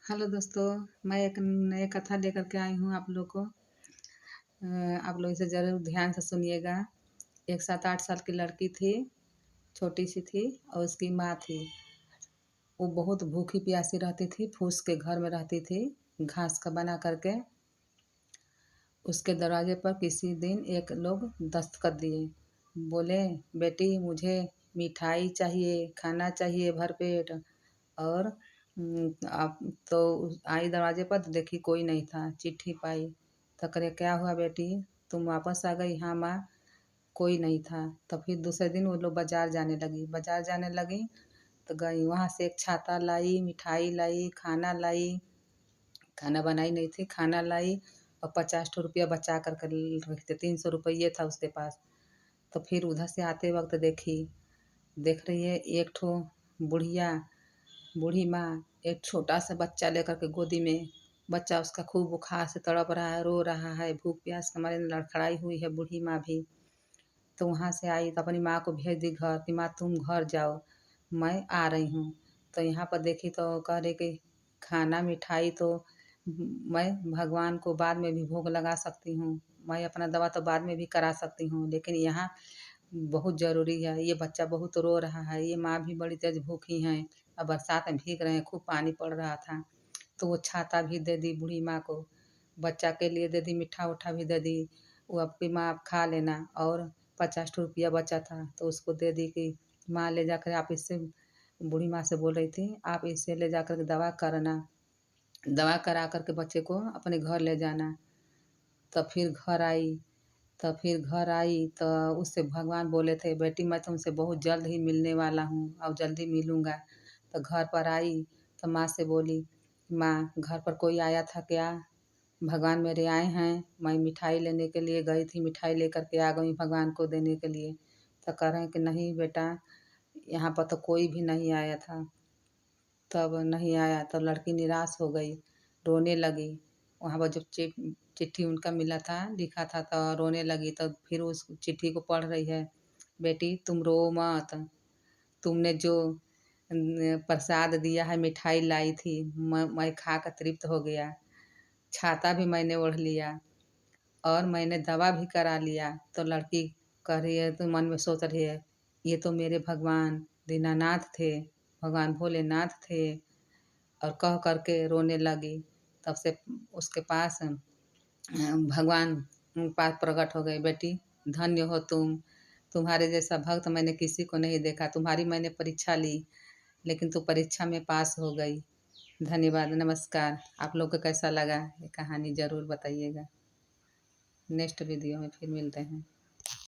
Hello दोस्तों, मैं एक नई कथा लेकर के आई हूँ आप लोग को। आप लोग इसे ज़रूर ध्यान से सुनिएगा। एक 7-8 साल की लड़की थी, छोटी सी थी और उसकी माँ थी। वो बहुत भूखी प्यासी रहती थी, फूस के घर में रहती थी, घास का बना करके। उसके दरवाजे पर किसी दिन एक लोग दस्तखत दिए। बोले, बेटी मुझे मिठाई चाहिए, खाना चाहिए भरपेट। और आप तो आई दरवाजे पर तो देखी कोई नहीं था, चिट्ठी पाई। तो करे, क्या हुआ बेटी, तुम वापस आ गई? हाँ माँ, कोई नहीं था। तो फिर दूसरे दिन वो लोग बाजार जाने लगी। तो गई, वहाँ से एक छाता लाई, मिठाई लाई, खाना लाई। खाना बनाई नहीं थी, खाना लाई और 50 रुपया बचा कर रखते, 300 रुपये था उसके पास। तो फिर उधर से आते वक्त देख रही है एक ठो बुढ़िया, बूढ़ी माँ एक छोटा सा बच्चा लेकर के गोदी में। बच्चा उसका खूब बुखार से तड़प रहा है, रो रहा है, भूख प्यास के मारे लड़खड़ाई हुई है बूढ़ी माँ भी। तो वहाँ से आई तो अपनी माँ को भेज दी घर कि माँ तुम घर जाओ, मैं आ रही हूँ। तो यहाँ पर देखी तो कह रही कि खाना मिठाई तो मैं भगवान को बाद में भी भोग लगा सकती हूँ, मैं अपना दवा तो बाद में भी करा सकती हूँ, लेकिन यहाँ बहुत ज़रूरी है। ये बच्चा बहुत रो रहा है, ये माँ भी बड़ी तेज़ भूखी हैं और बरसात में भीग रहे हैं, खूब पानी पड़ रहा था। तो वो छाता भी दे दी बूढ़ी माँ को, बच्चा के लिए दे दी, मीठा उठा भी दे दी। वो आपकी माँ आप खा लेना। और 50 रुपया बचा था तो उसको दे दी कि माँ ले जाकर आप इससे, बूढ़ी माँ से बोल रही थी, आप इसे ले जाकर के दवा कराना, दवा करा कर के बच्चे को अपने घर ले जाना। तब फिर घर आई। तो उससे भगवान बोले थे, बेटी मैं तुमसे बहुत जल्द ही मिलने वाला हूँ और जल्दी मिलूँगा। तो घर पर आई तो माँ से बोली, माँ घर पर कोई आया था क्या? भगवान मेरे आए हैं, मैं मिठाई लेने के लिए गई थी, मिठाई लेकर के आ गई भगवान को देने के लिए। तो कह रहे हैं कि नहीं बेटा, यहाँ पर तो कोई भी नहीं आया था। तब नहीं आया तो लड़की निराश हो गई, रोने लगी। वहाँ पर जब चिट्ठी उनका मिला था, लिखा था, तो रोने लगी। तो फिर उस चिट्ठी को पढ़ रही है, बेटी तुम रो मत, तुमने जो प्रसाद दिया है, मिठाई लाई थी, मैं खा कर तृप्त हो गया, छाता भी मैंने ओढ़ लिया और मैंने दवा भी करा लिया। तो लड़की कह रही है, तो मन में सोच रही है, ये तो मेरे भगवान दीनानाथ थे, भगवान भोलेनाथ थे। और कह कर के रोने लगी। तब से उसके पास भगवान पास प्रकट हो गए, बेटी धन्य हो तुम, तुम्हारे जैसा भक्त मैंने किसी को नहीं देखा। तुम्हारी मैंने परीक्षा ली, लेकिन तू परीक्षा में पास हो गई। धन्यवाद, नमस्कार। आप लोग को कैसा लगा ये कहानी ज़रूर बताइएगा। नेक्स्ट वीडियो में फिर मिलते हैं।